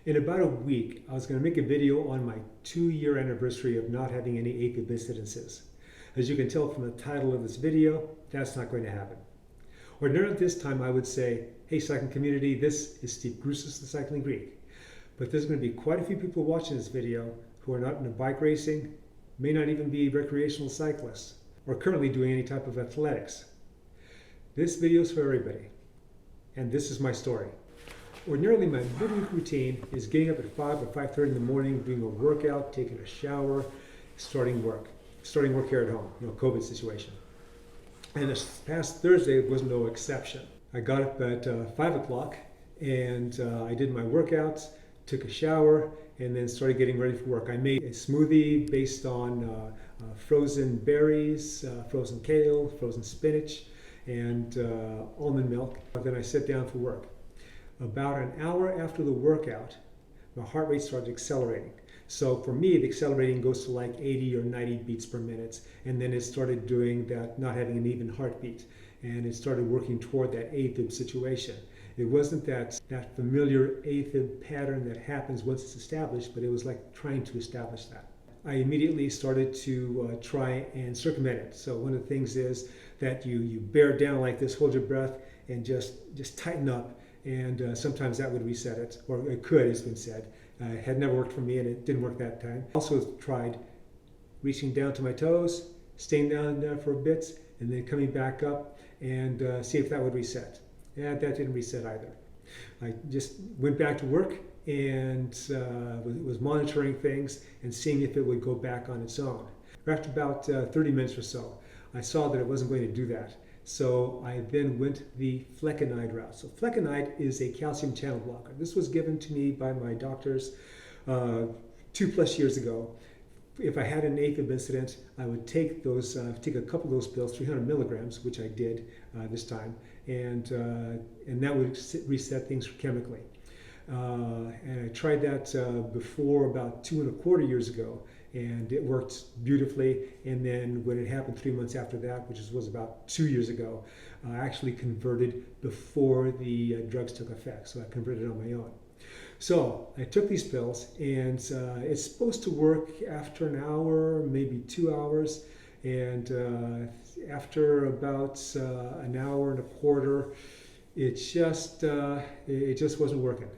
In about a week, I was going to make a video on my 2-year anniversary of not having any AFib incidences. As you can tell from the title of this video, that's not going to happen. Ordinarily at this time I would say, hey cycling community, this is Steve Grusis, the Cycling Greek. But there's going to be quite a few people watching this video who are not into bike racing, may not even be recreational cyclists, or currently doing any type of athletics. This video is for everybody, and this is my story. Ordinarily, my midweek routine is getting up at 5 or 5:30 in the morning, doing a workout, taking a shower, starting work here at home, COVID situation. And this past Thursday was no exception. I got up at 5 o'clock and I did my workouts, took a shower, and then started getting ready for work. I made a smoothie based on frozen berries, frozen kale, frozen spinach, and almond milk. Then I sat down for work. About an hour after the workout, my heart rate started accelerating. So for me, the accelerating goes to like 80 or 90 beats per minute. And then it started doing that, not having an even heartbeat. And it started working toward that AFib situation. It wasn't that familiar AFib pattern that happens once it's established, but it was like trying to establish that. I immediately started to try and circumvent it. So one of the things is that you bear down like this, hold your breath, and just tighten up. And sometimes that would reset it, or it could, it's been said. It had never worked for me, and it didn't work that time. Also tried reaching down to my toes, staying down there for a bit, and then coming back up and see if that would reset. Yeah, that didn't reset either. I just went back to work and was monitoring things and seeing if it would go back on its own. After about 30 minutes or so, I saw that it wasn't going to do that. So I then went the flecainide route. So flecainide is a calcium channel blocker. This was given to me by my doctors 2+ years ago. If I had an AFib incident, I would take a couple of those pills, 300 milligrams, which I did this time, and that would reset things chemically. And I tried that before about 2¼ years ago, and it worked beautifully. And then when it happened 3 months after that, which was about 2 years ago, I actually converted before the drugs took effect. So I converted on my own. So I took these pills, and it's supposed to work after an hour, maybe 2 hours. And after about an hour and a quarter, it just wasn't working.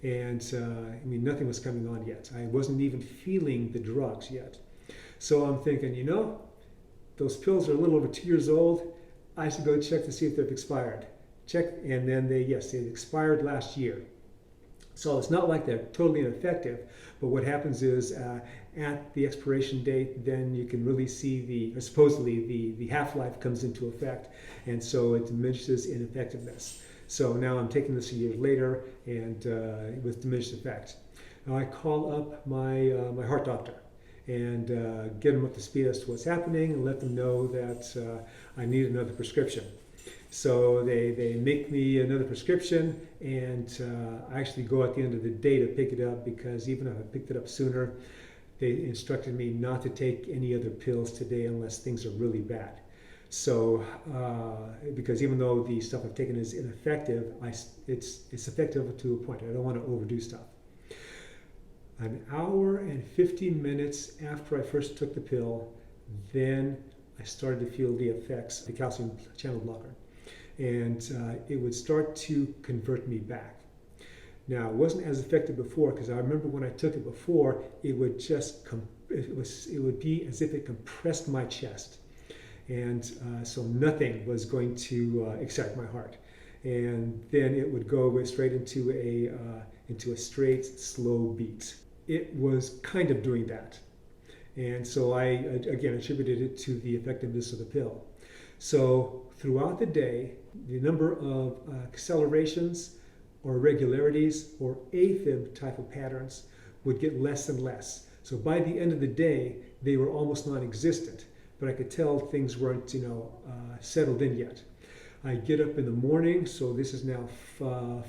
And I mean, nothing was coming on yet. I wasn't even feeling the drugs yet. So I'm thinking, those pills are a little over 2 years old. I should go check to see if they've expired. Check, and then they expired last year. So it's not like they're totally ineffective, but what happens is at the expiration date, then you can really see supposedly the half-life comes into effect, and so it diminishes in effectiveness. So now I'm taking this a year later, and with diminished effect. Now I call up my heart doctor and get them up to speed as to what's happening, and let them know that I need another prescription. So they make me another prescription, and I actually go at the end of the day to pick it up, because even if I picked it up sooner, they instructed me not to take any other pills today unless things are really bad. So, because even though the stuff I've taken is ineffective, it's effective to a point. I don't want to overdo stuff. An hour and 15 minutes after I first took the pill, then I started to feel the effects of the calcium channel blocker. And it would start to convert me back. Now, it wasn't as effective before, because I remember when I took it before, it would it would be as if it compressed my chest. And so nothing was going to excite my heart. And then it would go straight into a straight, slow beat. It was kind of doing that. And so I, again, attributed it to the effectiveness of the pill. So throughout the day, the number of accelerations or irregularities or AFib type of patterns would get less and less. So by the end of the day, they were almost non-existent. But I could tell things weren't, settled in yet. I get up in the morning, so this is now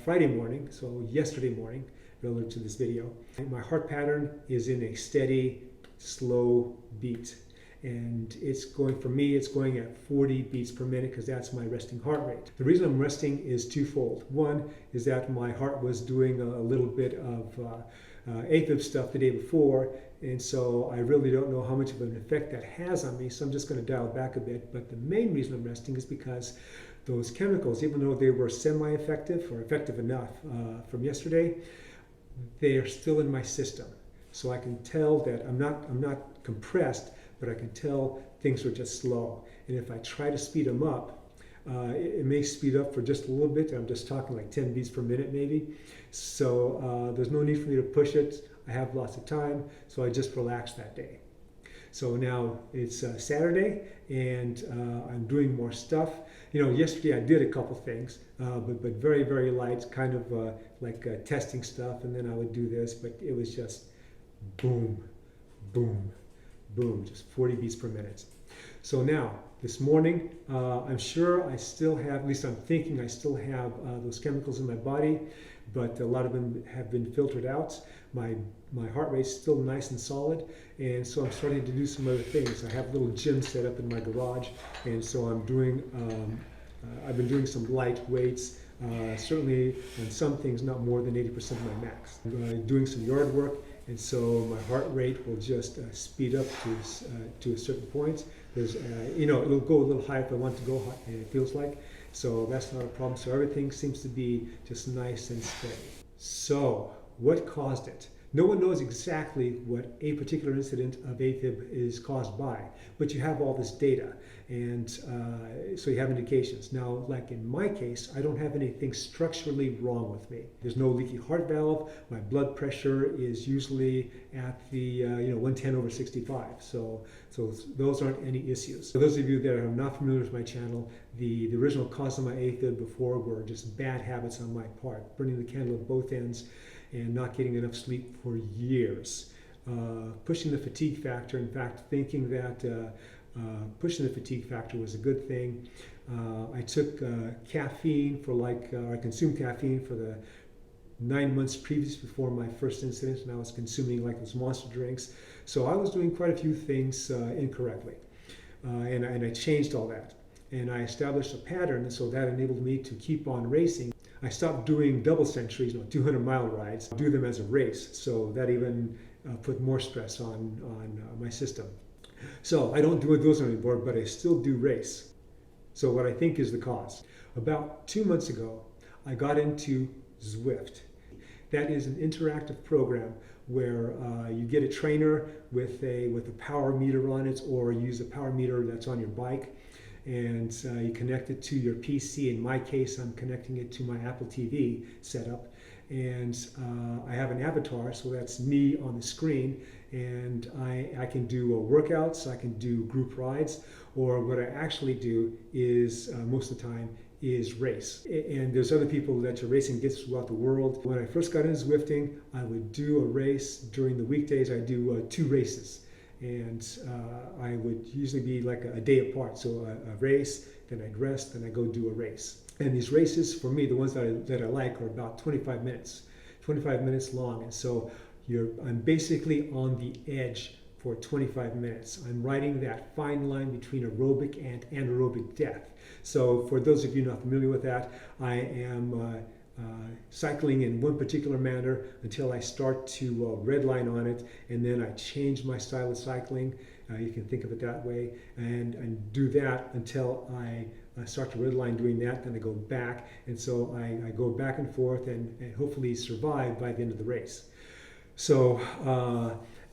Friday morning, so yesterday morning, relative to this video. My heart pattern is in a steady, slow beat. And it's going, for me, it's going at 40 beats per minute because that's my resting heart rate. The reason I'm resting is twofold. One is that my heart was doing a little bit of AFib stuff the day before, and so I really don't know how much of an effect that has on me, so I'm just going to dial back a bit. But the main reason I'm resting is because those chemicals, even though they were semi-effective or effective enough from yesterday, they are still in my system. So I can tell that I'm not compressed, but I can tell things are just slow. And if I try to speed them up, it may speed up for just a little bit. I'm just talking like 10 beats per minute maybe. So there's no need for me to push it. I have lots of time, so I just relax that day. So now it's Saturday, and I'm doing more stuff. You know, yesterday I did a couple things, but very, very light, kind of like testing stuff, and then I would do this, but it was just boom, boom, boom, just 40 beats per minute. So now, this morning, I'm sure I still have, at least I'm thinking I still have those chemicals in my body, but a lot of them have been filtered out. My heart rate's still nice and solid, and so I'm starting to do some other things. I have a little gym set up in my garage, and so I'm doing, I've been doing some light weights, certainly on some things not more than 80% of my max. I'm doing some yard work, and so my heart rate will just speed up to a certain point. There's, you know, it'll go a little high if I want to go high, it feels like. So that's not a problem. So everything seems to be just nice and steady. So what caused it? No one knows exactly what a particular incident of AFib is caused by, but you have all this data, and so you have indications. Now, like in my case, I don't have anything structurally wrong with me. There's no leaky heart valve. My blood pressure is usually at the 110/65. So those aren't any issues. For those of you that are not familiar with my channel, the original cause of my AFib before were just bad habits on my part, burning the candle at both ends, and not getting enough sleep for years. Pushing the fatigue factor, in fact, thinking that pushing the fatigue factor was a good thing. I took caffeine for I consumed caffeine for the 9 months previous before my first incident, and I was consuming like those monster drinks. So I was doing quite a few things incorrectly, and I changed all that. And I established a pattern, and so that enabled me to keep on racing. I stopped doing double centuries, 200-mile rides, do them as a race. So that even put more stress on my system. So I don't do those anymore, but I still do race. So what I think is the cause. About 2 months ago, I got into Zwift. That is an interactive program where you get a trainer with a power meter on it, or use a power meter that's on your bike, and you connect it to your PC. In my case, I'm connecting it to my Apple TV setup, and I have an avatar, so that's me on the screen, and I can do workouts, I can do group rides, or what I actually do is most of the time is race. And there's other people that are racing against throughout the world. When I first got into Zwifting, I would do a race during the weekdays. I do 2 races. And I would usually be like a day apart. So a race, then I'd rest, then I go do a race. And these races, for me, the ones that I like are about 25 minutes long. And so I'm basically on the edge for 25 minutes. I'm riding that fine line between aerobic and anaerobic death. So for those of you not familiar with that, I am cycling in one particular manner until I start to redline on it, and then I change my style of cycling. You can think of it that way, and do that until I start to redline doing that. Then I go back, and so I go back and forth, and hopefully survive by the end of the race. So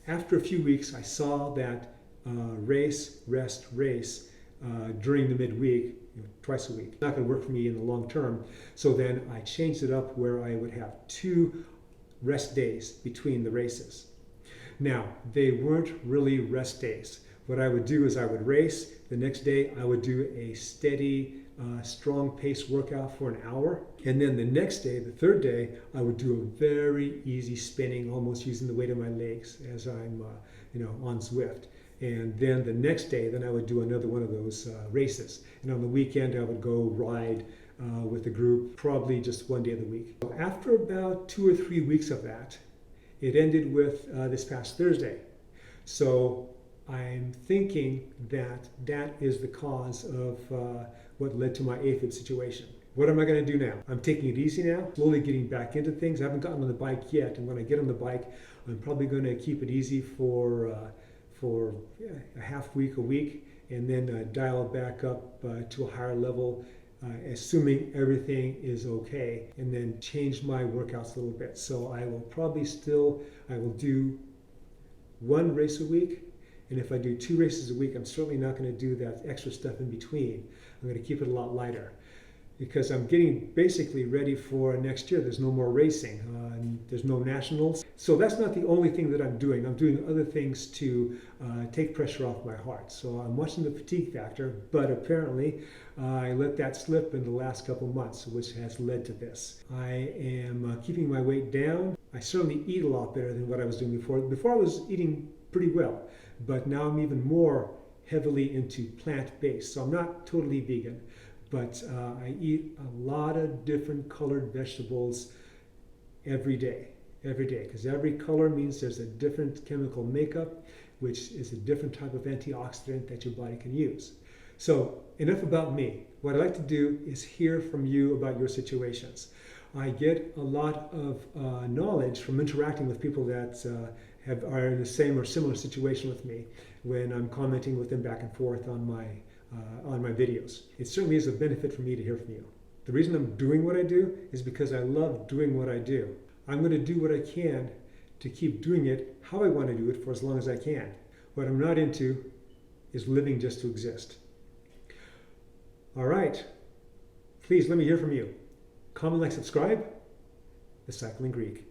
after a few weeks, I saw that race, rest, race during the midweek, twice a week. Not going to work for me in the long term. So then I changed it up where I would have 2 rest days between the races. Now, they weren't really rest days. What I would do is I would race. The next day I would do a steady, strong pace workout for an hour. And then the next day, the 3rd day, I would do a very easy spinning, almost using the weight of my legs as I'm on Zwift. And then the next day, then I would do another one of those races. And on the weekend, I would go ride with the group, probably just 1 day of the week. After about 2 or 3 weeks of that, it ended with this past Thursday. So I'm thinking that that is the cause of what led to my AFib situation. What am I going to do now? I'm taking it easy now, slowly getting back into things. I haven't gotten on the bike yet, and when I get on the bike, I'm probably going to keep it easy for a half week, a week, and then dial it back up to a higher level, assuming everything is okay, and then change my workouts a little bit. So I will do one race a week, and if I do 2 races a week, I'm certainly not going to do that extra stuff in between. I'm going to keep it a lot lighter, because I'm getting basically ready for next year. There's no more racing. There's no nationals. So that's not the only thing that I'm doing. I'm doing other things to take pressure off my heart. So I'm watching the fatigue factor, but apparently I let that slip in the last couple months, which has led to this. I am keeping my weight down. I certainly eat a lot better than what I was doing before. Before I was eating pretty well, but now I'm even more heavily into plant-based. So I'm not totally vegan, but I eat a lot of different colored vegetables every day, because every color means there's a different chemical makeup, which is a different type of antioxidant that your body can use. So enough about me. What I like to do is hear from you about your situations. I get a lot of knowledge from interacting with people that are in the same or similar situation with me when I'm commenting with them back and forth on my videos. It certainly is a benefit for me to hear from you. The reason I'm doing what I do is because I love doing what I do. I'm going to do what I can to keep doing it how I want to do it for as long as I can. What I'm not into is living just to exist. All right. Please let me hear from you. Comment, like, subscribe. The Cycling Greek.